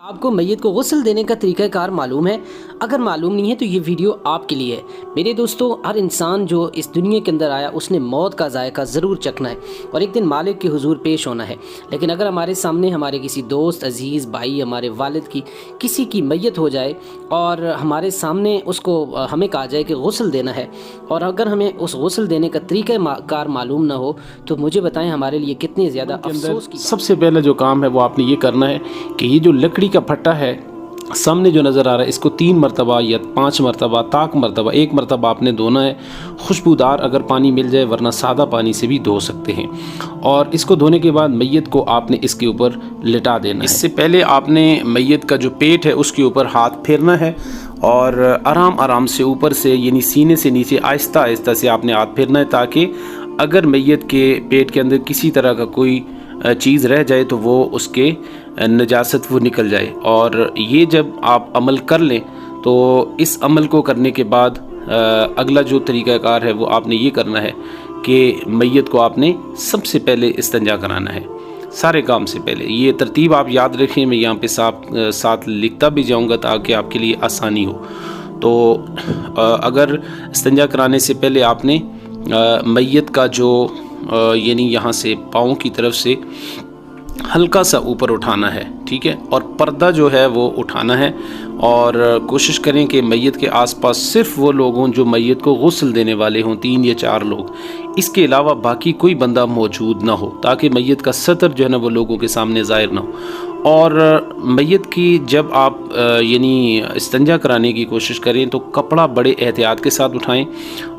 आपको मैयत को गुस्ल देने का तरीक़ाकार मालूम है? अगर मालूम नहीं है तो ये वीडियो आपके लिए है। मेरे दोस्तों, हर इंसान जो इस दुनिया के अंदर आया उसने मौत का जायका ज़रूर चखना है और एक दिन मालिक के हुजूर पेश होना है। लेकिन अगर हमारे सामने हमारे किसी दोस्त, अजीज़, भाई, हमारे वालिद की किसी की मैयत हो जाए और हमारे सामने उसको हमें कहा जाए कि गुस्ल देना है और अगर हमें उस गुस्ल देने का तरीक़ाकार मालूम ना हो तो मुझे बताएं हमारे लिए कितनी ज़्यादा अफसोस की। सबसे पहले जो काम है वो आपने ये करना है कि ये जो लकड़ी का फट्टा है सामने जो नज़र आ रहा है इसको 3 मरतबा या 5 मरतबा ताक मरतबा 1 मरतबा आपने धोना है। खुशबूदार अगर पानी मिल जाए, वरना सादा पानी से भी धो सकते हैं। और इसको धोने के बाद मैयत को आपने इसके ऊपर लिटा देना है। इससे पहले आपने मैयत का जो पेट है उसके ऊपर हाथ फेरना है और आराम आराम से ऊपर से यानी सीने से नीचे आहिस्ता आहिस्ता से आपने हाथ फेरना है, ताकि अगर मैयत के पेट के अंदर किसी तरह का कोई चीज़ रह जाए तो वो उसके नजासत वो निकल जाए। और ये जब आप अमल कर लें तो इस अमल को करने के बाद अगला जो तरीक़ाकार है वो आपने ये करना है कि मैयत को आपने सबसे पहले इस्तिंजा कराना है, सारे काम से पहले। ये तरतीब आप याद रखें, मैं यहाँ पे साथ लिखता भी जाऊँगा ताकि आपके लिए आसानी हो। तो अगर इस्तिंजा कराने से पहले आपने मैयत का जो यानी यहाँ से पाँव की तरफ से हल्का सा ऊपर उठाना है, ठीक है, और पर्दा जो है वो उठाना है। और कोशिश करें कि मैयत के आसपास सिर्फ वो लोग हों जो मैयत को गुस्ल देने वाले हों, 3 या 4 लोग। इसके अलावा बाकी कोई बंदा मौजूद ना हो, ताकि मैयत का सतर जो है ना वो लोगों के सामने ज़ाहिर ना हो। और मैयत की जब आप यानी इस्तिंजा कराने की कोशिश करें तो कपड़ा बड़े एहतियात के साथ उठाएं,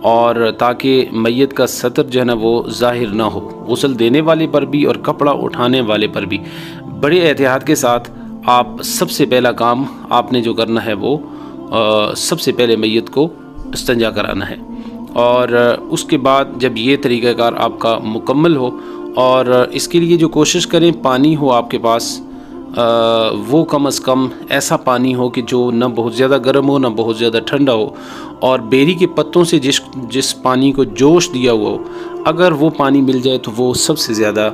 और ताकि मैयत का सतर जो है ना वो ज़ाहिर ना हो। गुस्ल देने वाले पर भी और कपड़ा उठाने वाले पर भी बड़े एहतियात के साथ आप सबसे पहला काम आपने जो करना है वो सबसे पहले मैयत को इस्तिंजा कराना है। और उसके बाद जब ये तरीक़ाकार आपका मुकम्मल हो, और इसके लिए जो कोशिश करें पानी हो आपके पास, वो कम से कम ऐसा पानी हो कि जो न बहुत ज़्यादा गर्म हो न बहुत ज़्यादा ठंडा हो, और बेरी के पत्तों से जिस पानी को जोश दिया हुआ हो, अगर वो पानी मिल जाए तो वो सबसे ज़्यादा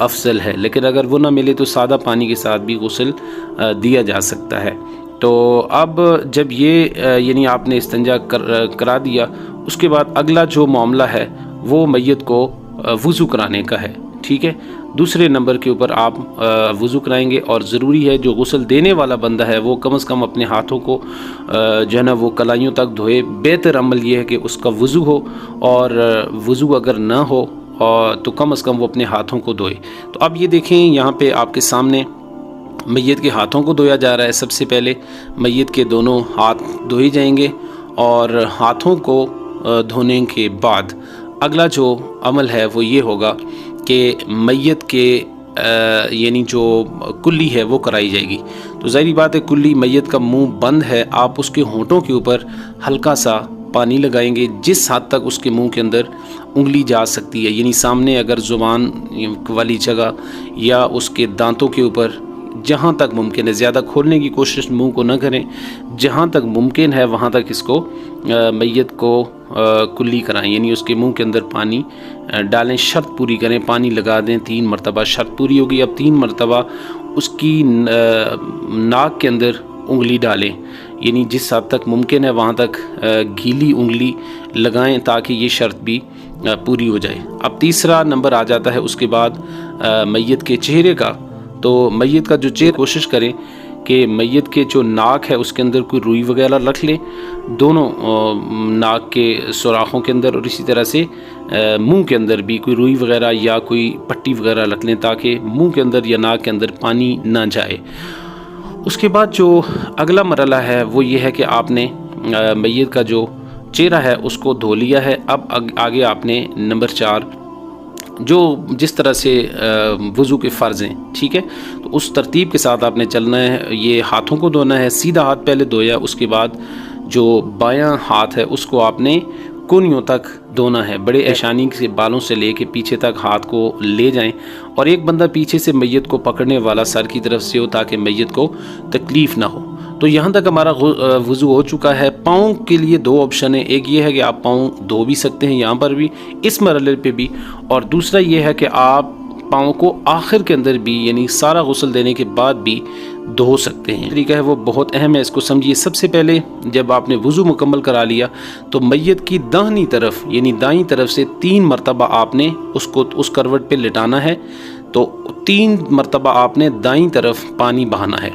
अफजल है। लेकिन अगर वो ना मिले तो सादा पानी के साथ भी गुस्ल दिया जा सकता है। तो अब जब ये यानी आपने इस्तिंजा करा दिया, उसके बाद अगला जो मामला है वो मैयत को वज़ू कराने का है, ठीक है। दूसरे नंबर के ऊपर आप वज़ू कराएंगे, और ज़रूरी है जो गुस्ल देने वाला बंदा है वो कम से कम अपने हाथों को जो है ना वो कलाइयों तक धोए। बेहतर अमल ये है कि उसका वज़ू हो, और वज़ू अगर ना हो तो कम से कम वो अपने हाथों को धोए। तो अब ये देखें यहाँ पे आपके सामने मैयत के हाथों को धोया जा रहा है। सबसे पहले मैयत के दोनों हाथ धोए जाएंगे, और हाथों को धोने के बाद अगला जो अमल है वो ये होगा कि मैयत के यानी जो कुल्ली है वो कराई जाएगी। तो ज़ाहिर बात है, कुल्ली मैयत का मुंह बंद है, आप उसके होंठों के ऊपर हल्का सा पानी लगाएंगे जिस हद तक उसके मुंह के अंदर उंगली जा सकती है। यानी सामने अगर ज़ुबान वाली जगह या उसके दांतों के ऊपर जहाँ तक मुमकिन है, ज़्यादा खोलने की कोशिश मुंह को न करें, जहाँ तक मुमकिन है वहाँ तक इसको मैयत को कुल्ली कराएं, यानी उसके मुंह के अंदर पानी डालें। शर्त पूरी करें, पानी लगा दें 3 मरतबा। शर्त पूरी होगी, अब 3 मरतबा उसकी नाक के अंदर उंगली डालें, यानी जिस हद तक मुमकिन है वहाँ तक गीली उंगली लगाएं ताकि ये शर्त भी पूरी हो जाए। अब तीसरा नंबर आ जाता है उसके बाद मैयत के चेहरे का। तो मैयत का जो चेहरा, कोशिश करें कि मैयत के जो नाक है उसके अंदर कोई रुई वगैरह रख लें, दोनों नाक के सुराखों के अंदर, और इसी तरह से मुंह के अंदर भी कोई रुई वगैरह या कोई पट्टी वगैरह रख लें ताकि मुंह के अंदर या नाक के अंदर पानी ना जाए। उसके बाद जो अगला मरला है वो ये है कि आपने मैयत का जो चेहरा है उसको धो लिया है। अब आगे आपने नंबर 4 जो जिस तरह से वज़ू के फ़र्ज़ हैं, ठीक है, तो उस तरतीब के साथ आपने चलना है। ये हाथों को धोना है, सीधा हाथ पहले धोया, उसके बाद जो बायां हाथ है उसको आपने कोनियों तक धोना है। बड़े आसानी से बालों से लेके पीछे तक हाथ को ले जाएं, और एक बंदा पीछे से मैयत को पकड़ने वाला सर की तरफ से हो ताकि मैयत को तकलीफ़ ना हो। तो यहाँ तक हमारा वज़ू हो चुका है। पाँव के लिए 2 ऑप्शन है, एक ये है कि आप पाँव धो भी सकते हैं यहाँ पर भी, इस मरहले पे भी, और दूसरा ये है कि आप पाँव को आखिर के अंदर भी यानी सारा गुस्ल देने के बाद भी धो सकते हैं। तरीका है वो बहुत अहम है, इसको समझिए। सबसे पहले जब आपने वज़ू मुकम्मल करा लिया तो मैयत की दाहिनी तरफ यानी दाईं तरफ से 3 मरतबा आपने उसको उस करवट पे लिटाना है। तो 3 मरतबा आपने दाईं तरफ पानी बहाना है।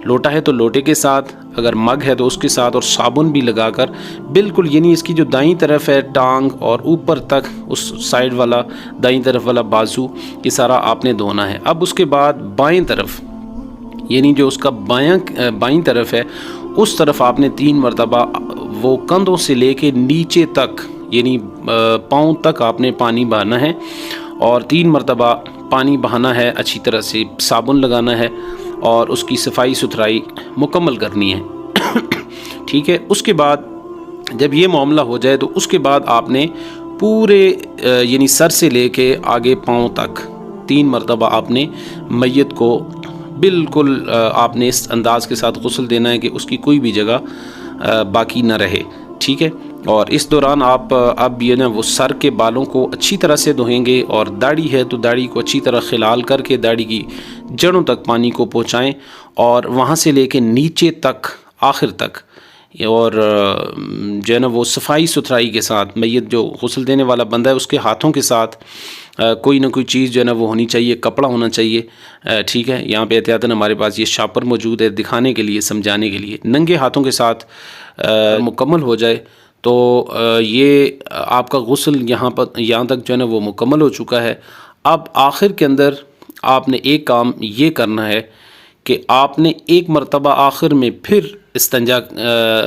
लोटा है तो लोटे के साथ, अगर मग है तो उसके साथ, और साबुन भी लगाकर बिल्कुल यानी इसकी जो दाईं तरफ है टांग और ऊपर तक उस साइड वाला दाईं तरफ वाला बाजू, ये सारा आपने धोना है। अब उसके बाद बाएं तरफ यानी जो उसका बाईं तरफ है उस तरफ आपने 3 मरतबा वो कंधों से लेके नीचे तक यानी पाँव तक आपने पानी बहाना है और 3 मरतबा पानी बहाना है, अच्छी तरह से साबुन लगाना है और उसकी सफाई सुथराई मुकम्मल करनी है। ठीक है। उसके बाद जब ये मामला हो जाए तो उसके बाद आपने पूरे यानी सर से लेके आगे पाँव तक 3 मरतबा आपने मैयत को बिल्कुल आपने इस अंदाज़ के साथ गुस्ल देना है कि उसकी कोई भी जगह बाकी ना रहे। ठीक है। और इस दौरान आप अब ये ना वो सर के बालों को अच्छी तरह से धोएंगे और दाढ़ी है तो दाढ़ी को अच्छी तरह खिलाल करके दाढ़ी की जड़ों तक पानी को पहुँचाएँ और वहाँ से लेके नीचे तक आखिर तक, और जो है ना वो सफाई सुथराई के साथ मैयत जो गुस्ल देने वाला बंदा है उसके हाथों के साथ कोई ना कोई चीज़ जो है ना वो होनी चाहिए, कपड़ा होना चाहिए। ठीक है। यहाँ पे एहतियातन हमारे पास ये शापर मौजूद है दिखाने के लिए, समझाने के लिए। नंगे हाथों के साथ मुकम्मल हो जाए तो ये आपका गुस्ल यहाँ तक जो है ना वो मुकम्मल हो चुका है। अब आखिर के अंदर आपने एक काम ये करना है कि आपने 1 मरतबा आखिर में फिर इस्तिंजा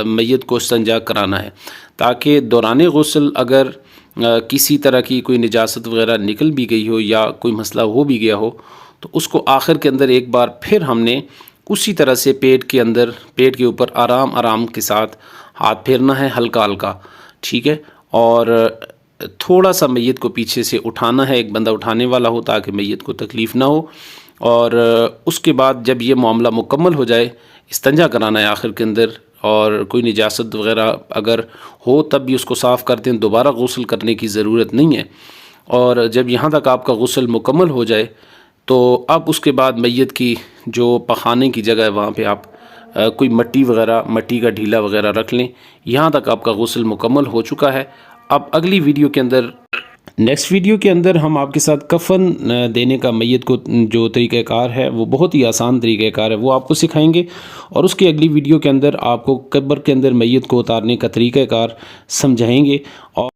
मैयत को इस्तिंजा कराना है, ताकि दौरान गुस्ल अगर किसी तरह की कोई निजासत वगैरह निकल भी गई हो या कोई मसला हो भी गया हो तो उसको आखिर के अंदर एक बार फिर हमने उसी तरह से पेट के ऊपर आराम आराम के साथ हाथ फेरना है, हल्का हल्का। ठीक है। और थोड़ा सा मैयत को पीछे से उठाना है, एक बंदा उठाने वाला हो ताकि मैयत को तकलीफ़ ना हो। और उसके बाद जब ये मामला मुकम्मल हो जाए इस्तिंजा कराना है आखिर के अंदर, और कोई निजासत वगैरह अगर हो तब भी उसको साफ़ कर दें, दोबारा गुस्ल करने की ज़रूरत नहीं है। और जब यहाँ तक आपका गुस्ल मुकम्मल हो जाए तो अब उसके बाद मैयत की जो पखाने की जगह है वहाँ पे आप कोई मट्टी का ढीला वगैरह रख लें। यहाँ तक आपका गुस्ल मुकम्मल हो चुका है। अब अगली वीडियो के अंदर नेक्स्ट वीडियो के अंदर हम आपके साथ कफ़न देने का मैयत को जो तरीक़ाकार है वो बहुत ही आसान तरीक़ाकार है वो आपको सिखाएंगे, और उसकी अगली वीडियो के अंदर आपको कब्र के अंदर मैयत को उतारने का तरीक़ाकार समझाएंगे। और